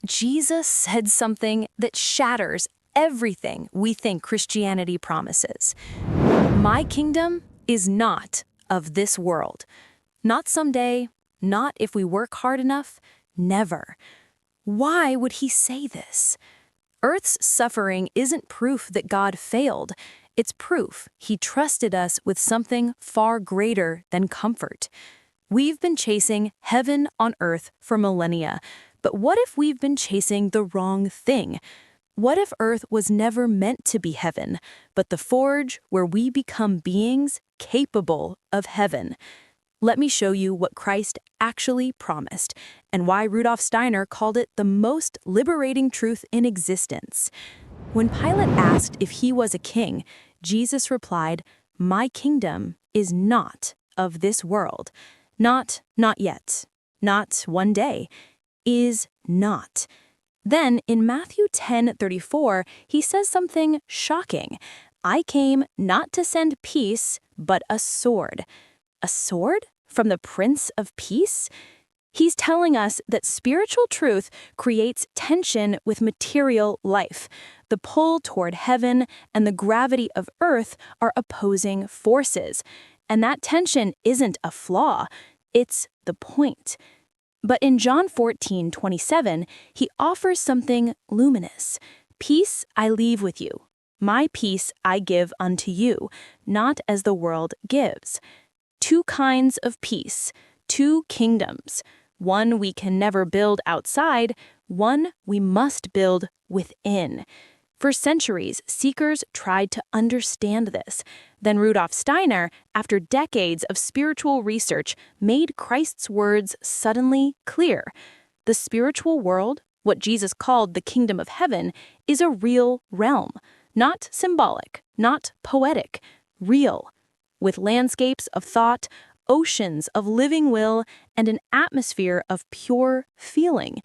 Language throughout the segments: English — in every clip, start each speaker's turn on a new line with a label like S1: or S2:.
S1: Jesus said something that shatters everything we think Christianity promises. My kingdom is not of this world. Not someday, not if we work hard enough, never. Why would he say this? Earth's suffering isn't proof that God failed. It's proof he trusted us with something far greater than comfort. We've been chasing heaven on earth for millennia, but what if we've been chasing the wrong thing? What if earth was never meant to be heaven, but the forge where we become beings capable of heaven? Let me show you what Christ actually promised and why Rudolf Steiner called it the most liberating truth in existence. When Pilate asked if he was a king, Jesus replied, "My kingdom is not of this world." Not yet. Not one day. Is not. Then in Matthew 10:34, he says something shocking. I came not to send peace, but a sword. A sword? From the Prince of Peace? He's telling us that spiritual truth creates tension with material life. The pull toward heaven and the gravity of earth are opposing forces. And that tension isn't a flaw, it's the point. But in John 14:27, he offers something luminous. Peace I leave with you. My peace I give unto you, not as the world gives. Two kinds of peace, two kingdoms. One we can never build outside, one we must build within. For centuries, seekers tried to understand this. Then Rudolf Steiner, after decades of spiritual research, made Christ's words suddenly clear. The spiritual world, what Jesus called the kingdom of heaven, is a real realm. Not symbolic, not poetic, real. With landscapes of thought, oceans of living will, and an atmosphere of pure feeling.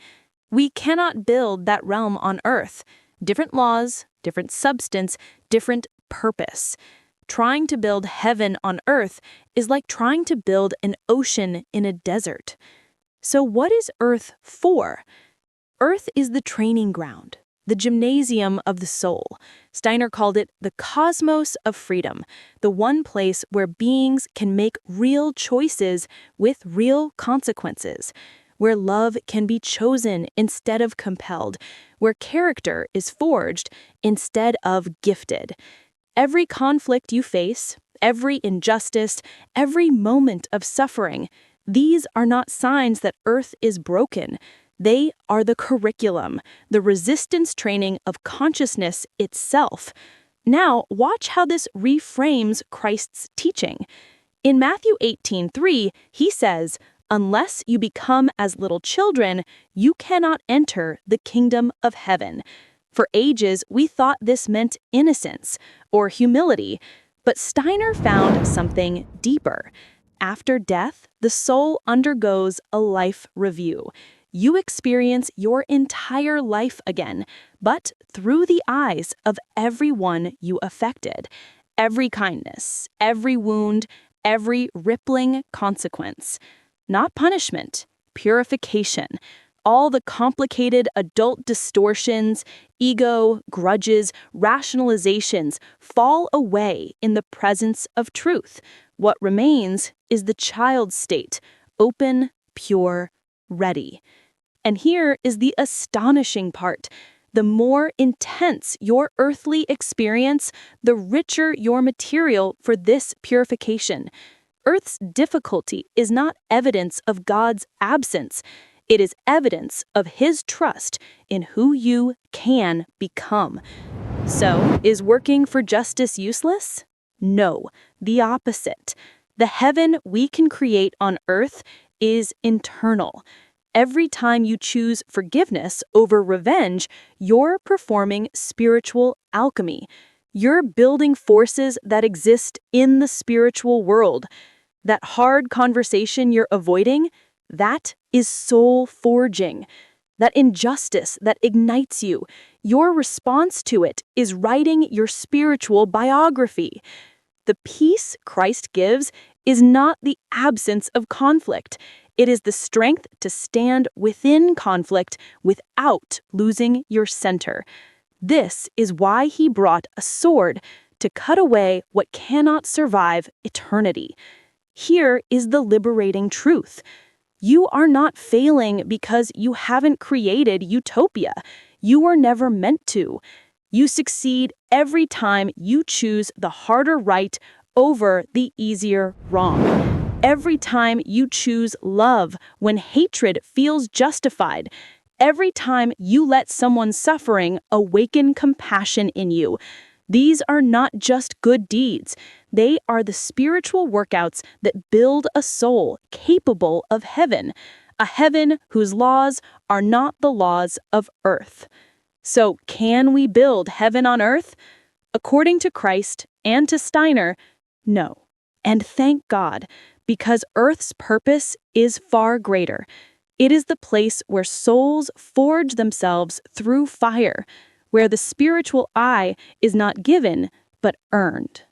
S1: We cannot build that realm on earth. Different laws, different substance, different purpose. Trying to build heaven on earth is like trying to build an ocean in a desert. So what is earth for? Earth is the training ground, the gymnasium of the soul. Steiner called it the cosmos of freedom, the one place where beings can make real choices with real consequences, where love can be chosen instead of compelled, where character is forged instead of gifted. Every conflict you face, every injustice, every moment of suffering, these are not signs that earth is broken. They are the curriculum, the resistance training of consciousness itself. Now, watch how this reframes Christ's teaching. In Matthew 18:3, he says, "Unless you become as little children, you cannot enter the kingdom of heaven." For ages, we thought this meant innocence or humility, but Steiner found something deeper. After death, the soul undergoes a life review. You experience your entire life again, but through the eyes of everyone you affected. Every kindness, every wound, every rippling consequence. Not punishment, purification. All the complicated adult distortions, ego, grudges, rationalizations fall away in the presence of truth. What remains is the child state, open, pure, ready. And here is the astonishing part. The more intense your earthly experience, the richer your material for this purification. Earth's difficulty is not evidence of God's absence. It is evidence of His trust in who you can become. So, is working for justice useless? No, the opposite. The heaven we can create on earth is internal. Every time you choose forgiveness over revenge, you're performing spiritual alchemy. You're building forces that exist in the spiritual world. That hard conversation you're avoiding, that is soul forging. That injustice that ignites you, your response to it is writing your spiritual biography. The peace Christ gives is not the absence of conflict. It is the strength to stand within conflict without losing your center. This is why he brought a sword to cut away what cannot survive eternity. Here is the liberating truth. You are not failing because you haven't created utopia. You were never meant to. You succeed every time you choose the harder right over the easier wrong. Every time you choose love when hatred feels justified. Every time you let someone's suffering awaken compassion in you. These are not just good deeds. They are the spiritual workouts that build a soul capable of heaven, a heaven whose laws are not the laws of earth. So, can we build heaven on earth? According to Christ and to Steiner, no. And thank God, because earth's purpose is far greater. It is the place where souls forge themselves through fire, where the spiritual eye is not given, but earned.